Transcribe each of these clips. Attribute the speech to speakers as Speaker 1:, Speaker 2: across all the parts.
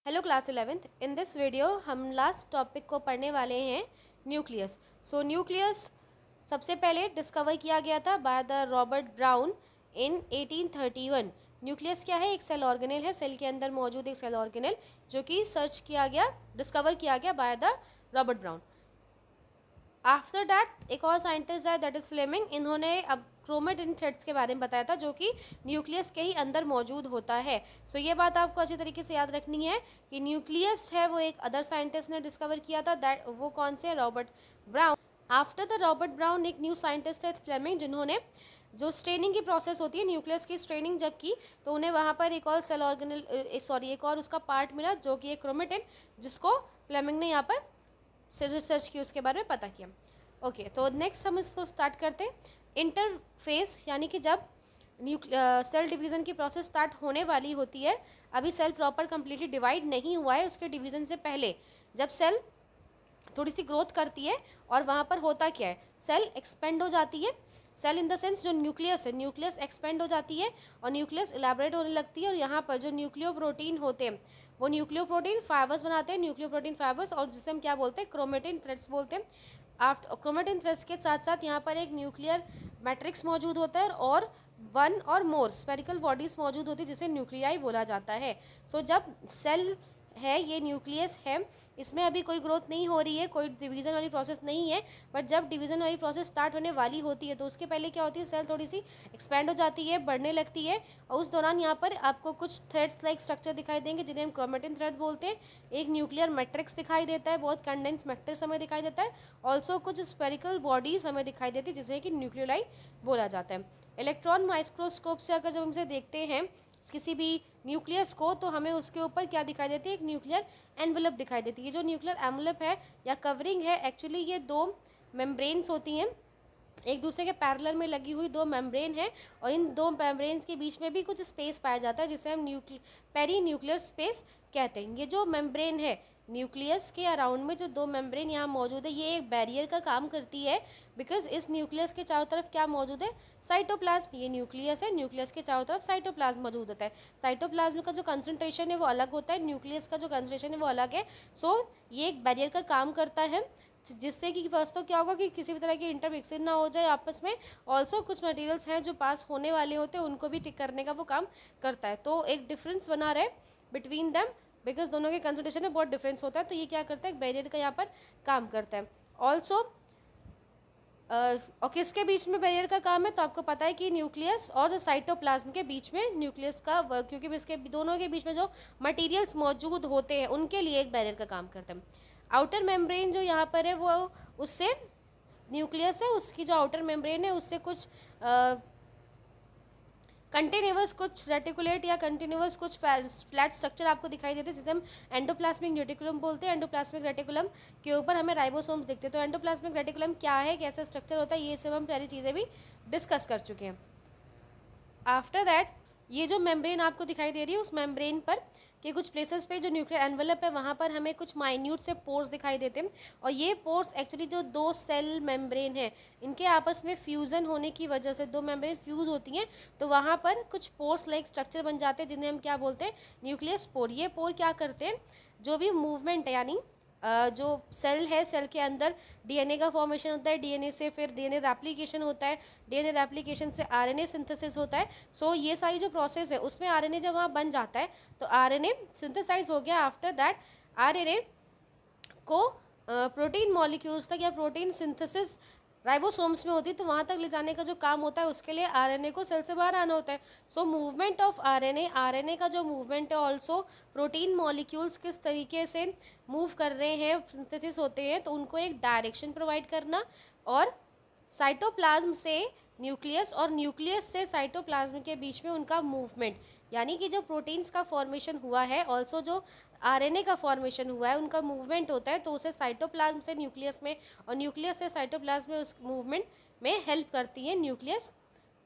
Speaker 1: Hello class 11th। In this video हम last topic को पढ़ने वाले हैं न्यूक्लियस। न्यूक्लियस सबसे पहले डिस्कवर किया गया था by the Robert brown in 1831। Nucleus क्या है? एक सेल ऑर्गेनेल है, सेल के अंदर मौजूद एक सेल ऑर्गेनेल जो कि सर्च किया गया, डिस्कवर किया गया by the Robert brown. After that एक और साइंटिस्ट है, दैट इज फ्लेमिंग। इन्होंने अब क्रोमेटिन थ्रेड्स के बारे में बताया था जो कि न्यूक्लियस के ही अंदर मौजूद होता है। ये बात आपको अच्छी तरीके से याद रखनी है कि न्यूक्लियस है वो एक अदर साइंटिस्ट ने डिस्कवर किया था, दैट वो कौन से? Robert brown. After the Robert brown एक न्यू साइंटिस्ट है फ्लेमिंग, जिन्होंने जो स्ट्रेनिंग की प्रोसेस होती है, न्यूक्लियस की स्ट्रेनिंग जब की, तो उन्हें वहाँ पर एक और सेल ऑर्गेनल एक और उसका पार्ट मिला जो कि एक क्रोमेटिन, जिसको फ्लेमिंग ने यहाँ पर रिसर्च की, उसके बारे में पता किया। ओके, तो नेक्स्ट हम इसको स्टार्ट करते हैं। इंटरफेस यानी कि जब सेल डिवीज़न की प्रोसेस स्टार्ट होने वाली होती है, अभी सेल प्रॉपर कंप्लीटली डिवाइड नहीं हुआ है, उसके डिवीज़न से पहले जब सेल थोड़ी सी ग्रोथ करती है और वहाँ पर होता क्या है, सेल एक्सपेंड हो जाती है। सेल इन द सेंस जो न्यूक्लियस है, न्यूक्लियस एक्सपेंड हो जाती है और न्यूक्लियस इलेबोरेट होने लगती है, और यहाँ पर जो न्यूक्लियो प्रोटीन होते हैं वो न्यूक्लियो प्रोटीन फाइबर्स बनाते हैं, न्यूक्लियो प्रोटीन फाइबर्स, और जिसे हम क्या बोलते हैं? क्रोमेटिन थ्रेड्स बोलते हैं। आफ्टर क्रोमेटिन थ्रेड्स के साथ साथ यहाँ पर एक न्यूक्लियर मैट्रिक्स मौजूद होता है और वन और मोर स्फेरिकल बॉडीज मौजूद होती है, जिसे न्यूक्लियाई बोला जाता है। जब सेल है, ये न्यूक्लियस है, इसमें अभी कोई ग्रोथ नहीं हो रही है, कोई डिवीज़न वाली प्रोसेस नहीं है, बट जब डिवीज़न वाली प्रोसेस स्टार्ट होने वाली होती है तो उसके पहले क्या होती है, सेल थोड़ी सी एक्सपेंड हो जाती है, बढ़ने लगती है, और उस दौरान यहाँ पर आपको कुछ थ्रेड्स लाइक स्ट्रक्चर दिखाई देंगे जिन्हें हम क्रोमेटिन थ्रेड बोलते हैं। एक न्यूक्लियर मैट्रिक्स दिखाई देता है, बहुत कंडेंस मैट्रिक्स हमें दिखाई देता है, ऑल्सो कुछ स्फेरिकल बॉडीज हमें दिखाई देती है जिसे कि न्यूक्लियोलाई बोला जाता है। इलेक्ट्रॉन माइक्रोस्कोप से अगर जब हम इसे देखते हैं किसी भी न्यूक्लियस को, तो हमें उसके ऊपर क्या दिखाई देती है? एक न्यूक्लियर एनवलप दिखाई देती है। जो न्यूक्लियर एनवलप है या कवरिंग है, एक्चुअली ये दो मेम्ब्रेन्स होती हैं, एक दूसरे के पैरेलल में लगी हुई दो मेम्ब्रेन है, और इन दो मेम्ब्रेन्स के बीच में भी कुछ स्पेस पाया जाता है जिसे हम पेरी न्यूक्लियर स्पेस कहते हैं। ये जो मेम्ब्रेन है न्यूक्लियस के अराउंड में, जो दो मेम्ब्रेन यहाँ मौजूद है, ये एक बैरियर का काम करती है, बिकॉज इस न्यूक्लियस के चारों तरफ क्या मौजूद है? साइटोप्लाज्म। ये न्यूक्लियस है, न्यूक्लियस के चारों तरफ साइटोप्लाज्म मौजूद होता है। साइटोप्लाज्म का जो कंसंट्रेशन है वो अलग होता है, न्यूक्लियस का जो कंसंट्रेशन है वो अलग है। ये एक बैरियर का काम करता है, जिससे कि फर्स्ट तो क्या होगा कि किसी भी तरह की इंटरमिक्सिंग ना हो जाए आपस में। ऑल्सो कुछ मटेरियल्स हैं जो पास होने वाले होते हैं, उनको भी टिक करने का वो काम करता है। तो एक डिफरेंस बना रहे बिटवीन दैम, बिकॉज दोनों के कंसंट्रेशन में बहुत डिफरेंस होता है, तो ये क्या करता है? बैरियर का यहाँ पर काम करता है। ऑल्सो और किसके बीच में बैरियर का काम है? तो आपको पता है कि न्यूक्लियस और साइटोप्लाज्म के बीच में न्यूक्लियस का, क्योंकि इसके दोनों के बीच में जो मटेरियल्स मौजूद होते हैं उनके लिए एक बैरियर का काम करता है। आउटर मेम्ब्रेन जो यहाँ पर है वो उससे न्यूक्लियस है, उसकी जो आउटर मेम्ब्रेन है उससे कुछ कंटिन्यूअस कुछ रेटिकुलेट या कंटिन्यूअस कुछ फ्लैट स्ट्रक्चर आपको दिखाई देते हैं, जिसे हम एंडोप्लाज्मिक रेटिकुलम बोलते हैं। एंडोप्लाज्मिक रेटिकुलम के ऊपर हमें राइबोसोम्स दिखते हैं। तो एंडोप्लाज्मिक रेटिकुलम क्या है, कैसा स्ट्रक्चर होता है, ये सब हम सारी चीज़ें भी डिस्कस कर चुके हैं। आफ्टर दैट ये जो मेम्ब्रेन आपको दिखाई दे रही है, उस मेम्ब्रेन पर कि कुछ प्लेसेस पे जो न्यूक्लियर एनवलप है वहाँ पर हमें कुछ माइन्यूट से पोर्स दिखाई देते हैं, और ये पोर्स एक्चुअली जो दो सेल मेम्ब्रेन है इनके आपस में फ्यूज़न होने की वजह से, दो मेम्ब्रेन फ्यूज़ होती हैं, तो वहाँ पर कुछ पोर्स लाइक स्ट्रक्चर बन जाते हैं जिन्हें हम क्या बोलते हैं? न्यूक्लियस पोर। ये पोर क्या करते हैं? जो भी मूवमेंट है, यानी जो सेल है, सेल के अंदर डीएनए का फॉर्मेशन होता है, डीएनए से फिर डीएनए रेप्लिकेशन होता है, डीएनए रेप्लिकेशन से आरएनए सिंथेसिस होता है। ये सारी जो प्रोसेस है उसमें आरएनए जब वहाँ बन जाता है तो आरएनए सिंथेसाइज हो गया। आफ्टर दैट आरएनए को प्रोटीन मॉलिक्यूल्स तक या प्रोटीन सिंथेसिस राइबोसोम्स में होती है, तो वहाँ तक ले जाने का जो काम होता है उसके लिए आरएनए को सेल से बाहर आना होता है। मूवमेंट ऑफ आरएनए, आरएनए का जो मूवमेंट है, ऑल्सो प्रोटीन मॉलिक्यूल्स किस तरीके से मूव कर रहे हैं, सिंथेसिस होते हैं, तो उनको एक डायरेक्शन प्रोवाइड करना, और साइटोप्लाज्म से न्यूक्लियस और न्यूक्लियस से साइटोप्लाज्म के बीच में उनका मूवमेंट, यानी कि जो प्रोटीन्स का फॉर्मेशन हुआ है, ऑल्सो जो आरएनए का फॉर्मेशन हुआ है, उनका मूवमेंट होता है, तो उसे साइटोप्लाज्म से न्यूक्लियस में और न्यूक्लियस से साइटोप्लाज्म में उस मूवमेंट में हेल्प करती है न्यूक्लियस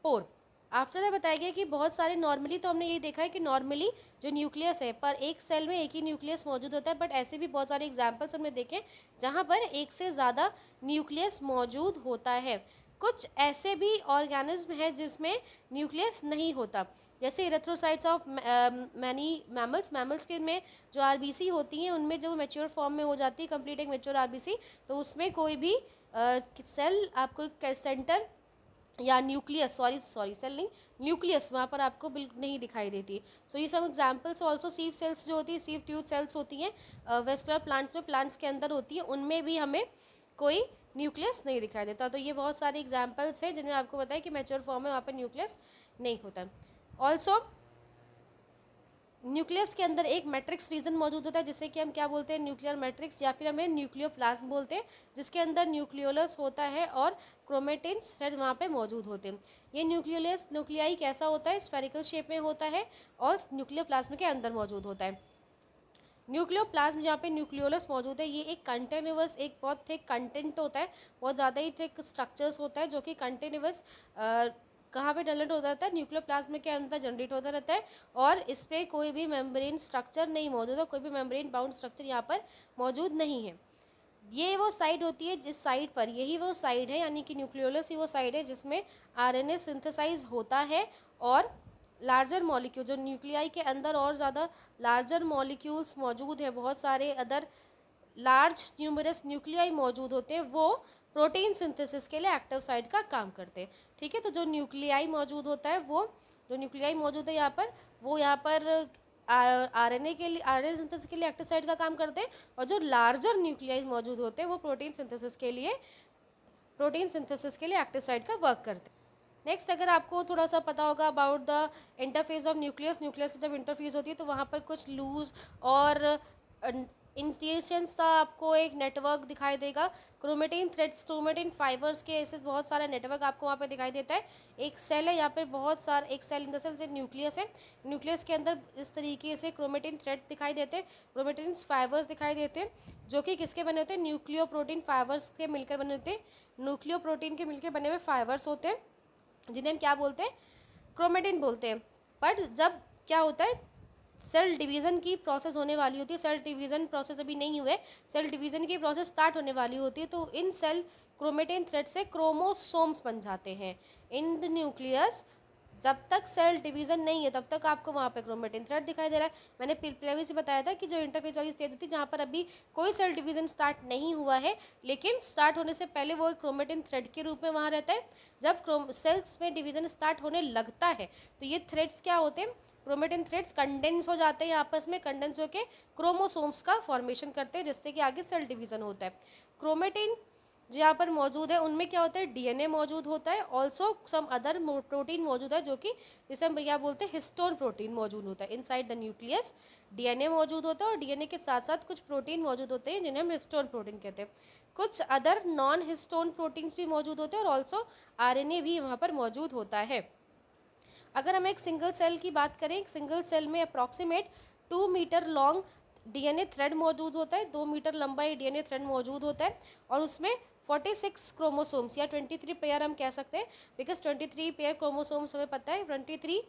Speaker 1: पोर। आफ्टर दैट बताया गया कि बहुत सारे नॉर्मली, तो हमने ये देखा है कि नॉर्मली जो न्यूक्लियस है पर एक सेल में एक ही न्यूक्लियस मौजूद होता है, बट ऐसे भी बहुत सारे एग्जाम्पल्स हमने देखे जहाँ पर एक से ज़्यादा न्यूक्लियस मौजूद होता है। कुछ ऐसे भी ऑर्गेनिज्म है जिसमें न्यूक्लियस नहीं होता, जैसे इरेथ्रोसाइट्स ऑफ मैनी मैमल्स के में जो आरबीसी होती हैं उनमें जो मैच्योर फॉर्म में हो जाती है, कंप्लीट एक मैच्योर आरबीसी, तो उसमें कोई भी सेल आपको सेंटर या न्यूक्लियस, सॉरी सेल नहीं, न्यूक्लियस वहाँ पर आपको बिल्कुल नहीं दिखाई देती। सो ये सब एग्जांपल्स। ऑल्सो सीव सेल्स जो होती है, सीव ट्यूब सेल्स होती हैं वेस्कुलर प्लांट्स में, प्लांट्स के अंदर होती है, उनमें भी हमें कोई न्यूक्लियस नहीं दिखाई देता। तो ये बहुत सारे एग्जाम्पल्स हैं जिनमें आपको बताया कि मैच्योर फॉर्म में वहाँ पर न्यूक्लियस नहीं होता। ऑल्सो न्यूक्लियस के अंदर एक मैट्रिक्स रीजन मौजूद होता है जिसे कि हम क्या बोलते हैं, न्यूक्लियर मैट्रिक्स, या फिर हमें न्यूक्लियोप्लाज्म बोलते हैं, जिसके अंदर न्यूक्लियोलस होता है और क्रोमेटिन थ्रेड वहाँ पे मौजूद होते हैं। ये न्यूक्लियाई कैसा होता है, स्फेरिकल शेप में होता है और न्यूक्लियोप्लाज्म के अंदर मौजूद होता है। न्यूक्लियोप्लाज्म जहाँ पे न्यूक्लियोलस मौजूद है, ये एक कंटिन्यूअस, एक बहुत थिक कंटेंट होता है, बहुत ज़्यादा ही थिक स्ट्रक्चर्स होता है जो कि कंटिन्यूअस कहाँ पे जनरेट होता रहता है, न्यूक्लियोप्लाज्म के अंदर जनरेट होता रहता है, और इस पर कोई भी मेम्ब्रेन स्ट्रक्चर नहीं मौजूद है, कोई भी मेम्ब्रेन बाउंड स्ट्रक्चर यहाँ पर मौजूद नहीं है। ये वो साइड होती है जिस साइड पर, यही वो साइड है, यानी कि न्यूक्लियोलस ही वो साइड है जिसमें आरएनए सिंथेसाइज होता है और लार्जर मॉलिक्यूल, जो न्यूक्लियाई के अंदर और ज़्यादा लार्जर मॉलिक्यूल्स मौजूद है, बहुत सारे अदर लार्ज न्यूमरस न्यूक्लियाई मौजूद होते हैं, वो प्रोटीन सिंथेसिस के लिए एक्टिव साइट का काम करते हैं। ठीक है, तो जो न्यूक्लियाई मौजूद होता है, वो जो न्यूक्लियाई मौजूद है यहाँ पर, वो यहाँ पर आरएनए के लिए, आरएनए सिंथेसिस के लिए एक्टिव साइट का काम करते हैं, और जो लार्जर न्यूक्लियाई मौजूद होते हैं वो प्रोटीन सिंथेसिस के लिए एक्टिव साइट का वर्क करते हैं। नेक्स्ट, अगर आपको थोड़ा सा पता होगा about the interface of nucleus की जब इंटरफेस होती है तो वहाँ पर कुछ लूज और इंस्टिट्यूशंस का आपको एक नेटवर्क दिखाई देगा, क्रोमेटिन थ्रेड्स, क्रोमेटिन फाइबर्स के ऐसे बहुत सारा नेटवर्क आपको वहाँ पे दिखाई देता है। एक सेल है यहाँ पे, बहुत सारा, एक cell in the cell nucleus है, न्यूक्लियस के अंदर इस तरीके से क्रोमेटिन थ्रेड दिखाई देते हैं, क्रोमेटिन फाइबर्स दिखाई देते हैं, जो कि किसके बने होते हैं, न्यूक्लियो प्रोटीन फाइबर्स के मिलकर बने होते हैं, न्यूक्लियो प्रोटीन के मिलकर बने हुए फाइबर्स होते हैं, जिन्हें हम क्या बोलते हैं, क्रोमेटिन बोलते हैं। बट जब क्या होता है, सेल डिवीज़न की प्रोसेस होने वाली होती है, सेल डिवीज़न प्रोसेस अभी नहीं हुए, सेल डिवीज़न की प्रोसेस स्टार्ट होने वाली होती है, तो इन सेल क्रोमेटिन थ्रेड से क्रोमोसोम्स बन जाते हैं इन द न्यूक्लियस। जब तक सेल डिवीज़न नहीं है तब तक आपको वहाँ पे क्रोमेटिन थ्रेड दिखाई दे रहा है। मैंने पहले से बताया था कि जो इंटरफेस वाली स्टेज होती है जहाँ पर अभी कोई सेल डिवीज़न स्टार्ट नहीं हुआ है, लेकिन स्टार्ट होने से पहले वो क्रोमेटिन थ्रेड के रूप में वहाँ रहता है। जब सेल्स में डिवीज़न स्टार्ट होने लगता है तो ये थ्रेड्स क्या होते हैं, क्रोमेटिन थ्रेड्स कंडेंस हो जाते हैं, आपस में कंडेंस होकर क्रोमोसोम्स का फॉर्मेशन करते हैं, जिससे कि आगे सेल डिवीज़न होता है। क्रोमेटिन जो यहाँ पर मौजूद है उनमें क्या होता है, डीएनए मौजूद होता है, ऑल्सो सम अदर प्रोटीन मौजूद है, जो कि जिसे हम क्या बोलते हैं, हिस्टोन प्रोटीन मौजूद होता है। इनसाइड द न्यूक्लियस डीएनए मौजूद होता है और डीएनए के साथ साथ कुछ प्रोटीन मौजूद होते हैं जिन्हें हम हिस्टोन प्रोटीन कहते हैं। कुछ अदर नॉन हिस्टोन प्रोटीन्स भी मौजूद होते हैं और ऑल्सो आरएनए भी वहाँ पर मौजूद होता है। अगर हम एक सिंगल सेल की बात करें, एक सिंगल सेल में approximate 2 metre long DNA thread मौजूद होता है, 2 मीटर लंबा ये डीएनए थ्रेड मौजूद होता है, और उसमें 46 क्रोमोसोम्स या 23 पेयर हम कह सकते हैं, बिकॉज 23 पेयर क्रोमोसोम्स हमें पता है, 23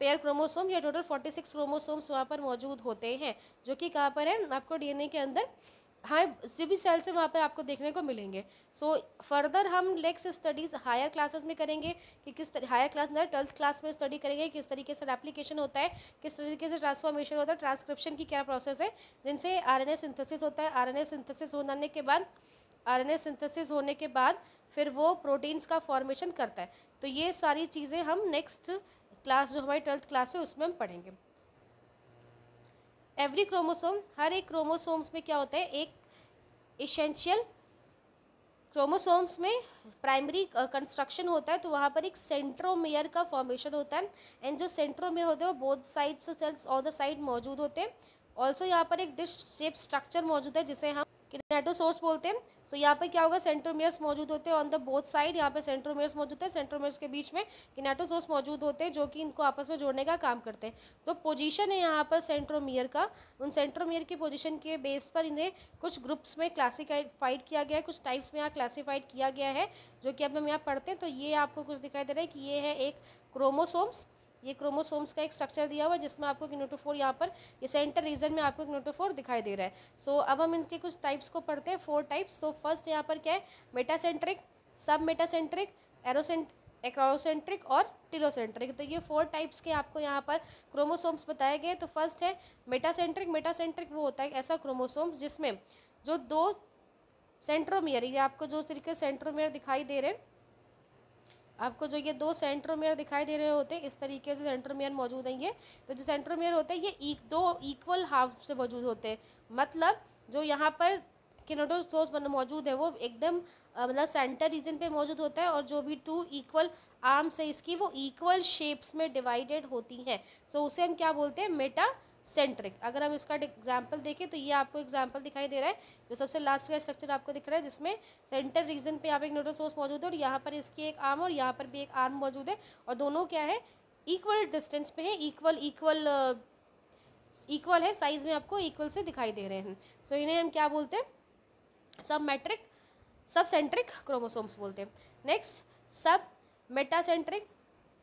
Speaker 1: पेयर क्रोमोसोम या टोटल 46 क्रोमोसोम्स वहाँ पर मौजूद होते हैं, जो कि कहाँ पर है, आपको डीएनए के अंदर, हाँ, जो भी सेल्स है वहाँ पर आपको देखने को मिलेंगे। सो फर्दर हम नेक्स्ट स्टडीज़ हायर क्लासेस में करेंगे कि किस तरह, हायर क्लास में 12th क्लास में स्टडी करेंगे किस तरीके से एप्लीकेशन होता है, किस तरीके से ट्रांसफॉर्मेशन होता है, ट्रांसक्रिप्शन की क्या प्रोसेस है, जिनसे आरएनए सिंथेसिस होता है। आरएनए सिंथेसिस होने के बाद फिर वो प्रोटीन्स का फॉर्मेशन करता है। तो ये सारी चीज़ें हम नेक्स्ट क्लास, जो हमारी 12th क्लास है, उसमें हम पढ़ेंगे। एवरी क्रोमोसोम, हर एक क्रोमोसोम्स में क्या होता है, एक इसेंशियल क्रोमोसोम्स में प्राइमरी कंस्ट्रक्शन होता है, तो वहाँ पर एक सेंट्रोमियर का फॉर्मेशन होता है, एंड जो सेंट्रोमियर होते हैं वो both sides cells on the side मौजूद होते हैं। ऑल्सो यहाँ पर एक डिश शेप स्ट्रक्चर मौजूद है जिसे हम किनेटोसोर्स बोलते हैं। सो यहाँ पर क्या होगा, सेंट्रोमियर्स मौजूद होते हैं ऑन द बोथ साइड, यहाँ पे सेंट्रोमियर्स मौजूद है, सेंट्रोमियर्स के बीच में किनेटोसोर्स मौजूद होते हैं जो कि इनको आपस में जोड़ने का काम करते हैं। तो पोजीशन है यहाँ पर सेंट्रोमियर का, उन सेंट्रोमियर की पोजीशन के बेस पर इन्हें कुछ ग्रुप्स में क्लासिफाइड किया गया है, कुछ टाइप्स में यहाँ क्लासीफाइड किया गया है, जो कि अब हम यहाँ पढ़ते हैं। तो ये आपको कुछ दिखाई दे रहा है कि ये है एक क्रोमोसोम्स, ये क्रोमोसोम्स का एक स्ट्रक्चर दिया हुआ है जिसमें आपको किनेटोफोर, यहाँ पर ये सेंटर रीजन में आपको किनेटोफोर दिखाई दे रहा है। सो अब हम इनके कुछ टाइप्स को पढ़ते हैं, 4 टाइप्स। सो फर्स्ट यहाँ पर क्या है, मेटासेंट्रिक, सब मेटासेंट्रिक, एक्रोसेंट्रिक और टेलोसेंट्रिक। तो ये 4 टाइप्स के आपको यहाँ पर क्रोमोसोम्स बताए गए। तो फर्स्ट है मेटासेंट्रिक। मेटासेंट्रिक वो होता है ऐसा क्रोमोसोम्स जिसमें जो 2 सेंट्रोमियर, ये आपको जो तरीके से सेंट्रोमियर दिखाई दे रहे हैं, आपको जो ये 2 सेंट्रोमियर दिखाई दे रहे होते हैं, इस तरीके से सेंट्रोमियर मौजूद हैं ये। तो जो सेंट्रोमियर होते हैं ये 2 इक्वल हाफ से मौजूद होते हैं। मतलब जो यहाँ पर किनेटोसोर्स मौजूद है वो एकदम मतलब सेंटर रीजन पे मौजूद होता है, और जो भी 2 इक्वल आर्म्स है इसकी वो इक्वल शेप्स में डिवाइडेड होती हैं। सो उसे हम क्या बोलते हैं, मेटासेंट्रिक। अगर हम इसका एग्जांपल देखें तो ये आपको एग्जांपल दिखाई दे रहा है, जो सबसे लास्ट का स्ट्रक्चर आपको दिख रहा है, जिसमें सेंटर रीजन पे यहाँ पे एक न्यूक्लियोसोर्स मौजूद है और यहाँ पर इसकी एक आर्म और यहाँ पर भी एक आर्म मौजूद है, और दोनों क्या है, इक्वल डिस्टेंस पे है, इक्वल है साइज में, आपको इक्वल से दिखाई दे रहे हैं। सो इन्हें हम क्या बोलते हैं, सब सेंट्रिक क्रोमोसोम्स बोलते हैं। नेक्स्ट सब मेटासेंट्रिक,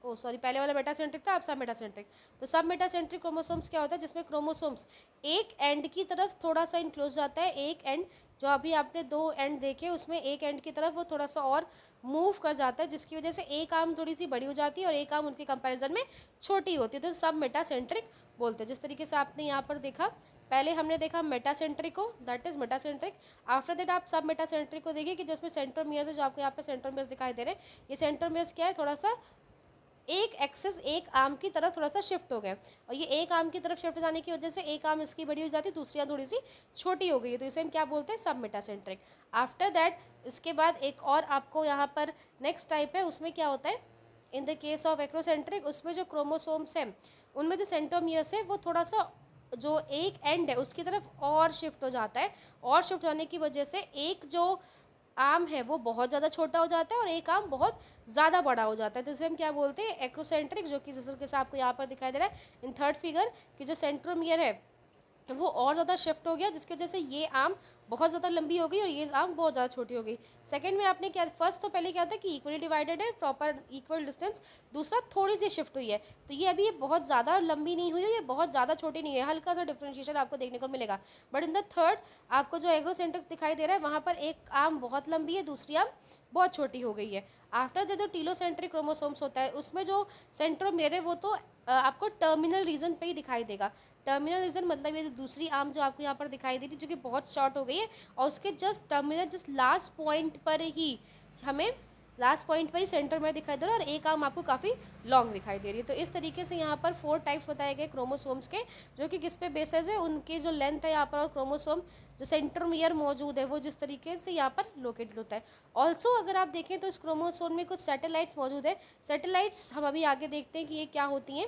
Speaker 1: पहले वाला मेटासेंट्रिक था, अब सब मेटासेंट्रिक। तो सब मेटासेंट्रिक क्रोमोसोम्स क्या होता है, जिसमें क्रोमोसोम्स एक एंड की तरफ थोड़ा सा इनक्लोज जाता है, एक एंड जो अभी आपने 2 एंड देखे उसमें एक एंड की तरफ वो थोड़ा सा और मूव कर जाता है, जिसकी वजह से एक आर्म थोड़ी सी बड़ी हो जाती है और एक आर्म उनके कंपैरिजन में छोटी होती है। तो सब मेटासेंट्रिक बोलते हैं। जिस तरीके से आपने यहाँ पर देखा, पहले हमने देखा मेटासेंट्रिक को, that is metacentric. After that आप सब मेटासेंट्रिक को देखिए कि जो इसमें सेंट्रोमियर्स है, जो आपको यहाँ पे सेंट्रोमियर्स दिखाई दे रहे हैं, ये सेंट्रोमियर्स क्या है, थोड़ा सा एक एक्सेस एक आर्म की तरफ थोड़ा सा शिफ्ट हो गए, और ये एक आर्म की तरफ शिफ्ट हो जाने की वजह से एक आर्म इसकी बड़ी हो जाती है, दूसरी आर्म थोड़ी सी छोटी हो गई है, तो इसे हम क्या बोलते हैं, सब मेटासेंट्रिक। आफ्टर दैट इसके बाद एक और आपको यहाँ पर नेक्स्ट टाइप है, उसमें क्या होता है, in the case of acrocentric, उसमें जो क्रोमोसोम्स हैं उनमें जो सेंट्रोमियर्स है वो थोड़ा सा जो एक एंड है उसकी तरफ और शिफ्ट हो जाता है, और शिफ्ट होने की वजह से एक जो आर्म है वो बहुत ज़्यादा छोटा हो जाता है और एक आर्म बहुत ज़्यादा बड़ा हो जाता है। तो इसे हम क्या बोलते हैं, एक्रोसेंट्रिक, जो कि जिस तरीके से आपको यहाँ पर दिखाई दे रहा है इन थर्ड फिगर कि जो सेंट्रोमियर है वो और ज़्यादा शिफ्ट हो गया, जिसकी वजह से ये आर्म बहुत ज़्यादा लंबी हो गई और ये आर्म बहुत ज़्यादा छोटी हो गई। सेकंड में आपने क्या, फर्स्ट तो पहले क्या था कि इक्वली डिवाइडेड है, प्रॉपर इक्वल डिस्टेंस, दूसरा थोड़ी सी शिफ्ट हुई है, तो ये अभी ये बहुत ज़्यादा लंबी नहीं हुई है, ये बहुत ज़्यादा छोटी नहीं है, हल्का सा डिफ्रेंशिएशन आपको देखने को मिलेगा। बट इन द थर्ड आपको जो एग्रोसेंट्रिक दिखाई दे रहा है वहाँ पर एक आर्म बहुत लंबी है, दूसरी आर्म बहुत छोटी हो गई है। आफ्टर द जो टीलोसेंट्रिक क्रोमोसोम्स होता है उसमें जो सेंट्रोमियर है वो तो आपको टर्मिनल रीजन पे ही दिखाई देगा। टर्मिनल रीजन मतलब ये दूसरी आर्म जो आपको यहाँ पर दिखाई दे रही है, जो कि बहुत शॉर्ट हो गई है, और उसके just terminal just last point पर ही हमें सेंटर में दिखाई दे रहा है, और एक आर्म आपको काफ़ी लॉन्ग दिखाई दे रही है। तो इस तरीके से यहाँ पर 4 टाइप्स बताए गए क्रोमोसोम्स के, जो कि किस पे बेसिस है, उनकी जो लेंथ है यहाँ पर, और क्रोमोसोम जो सेंट्रोमियर मौजूद है वो जिस तरीके से यहाँ पर लोकेटेड होता है। ऑल्सो अगर आप देखें तो इस क्रोमोसोम में कुछ सैटेलाइट्स मौजूद है। सैटेलाइट्स हम अभी आगे देखते हैं कि ये क्या होती हैं।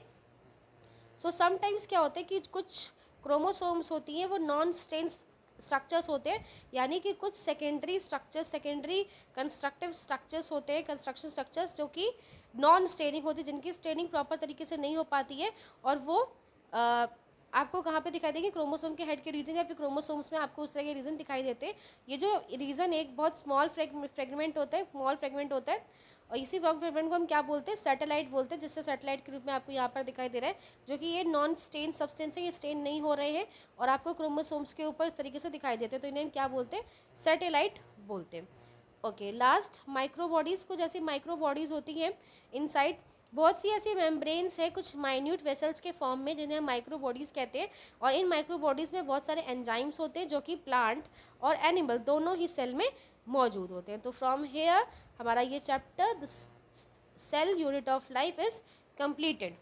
Speaker 1: सो समटाइम्स क्या होता है कि कुछ क्रोमोसोम्स होती हैं वो नॉन स्टेन स्ट्रक्चर्स होते हैं, यानी कि कुछ secondary structures, secondary constructive structures होते हैं, कंस्ट्रक्शन स्ट्रक्चर्स जो कि नॉन स्टेनिंग होती है, जिनकी स्टेनिंग प्रॉपर तरीके से नहीं हो पाती है, और वो आपको कहाँ पे दिखाई देंगे, क्रोमोसोम के हेड के रीजन या फिर क्रोमोसोम्स में आपको उस तरह के रीजन दिखाई देते हैं। ये जो रीजन एक बहुत स्मॉल फ्रेगमेंट होता है, और इसी फ्रेगमेंट को हम क्या बोलते हैं, सैटेलाइट बोलते हैं, जिससे सैटेलाइट के रूप में आपको यहाँ पर दिखाई दे रहा है, जो कि ये नॉन स्टेन सब्सटेंस है, ये स्टेन नहीं हो रहे हैं और आपको क्रोमोसोम्स के ऊपर इस तरीके से दिखाई देते हैं, तो इन्हें हम क्या बोलते हैं, सैटेलाइट बोलते हैं। ओके, लास्ट माइक्रोबॉडीज़ को, जैसी माइक्रोबॉडीज़ होती हैं इनसाइड बहुत सी ऐसी मेम्ब्रेन्स है कुछ माइन्यूट वेसल्स के फॉर्म में, जिन्हें हम माइक्रोबॉडीज़ कहते हैं, और इन माइक्रोबॉडीज़ में बहुत सारे एंजाइम्स होते हैं जो कि प्लांट और एनिमल दोनों ही सेल में मौजूद होते हैं। तो फ्रॉम हेयर हमारा ये chapter the cell unit of life is completed.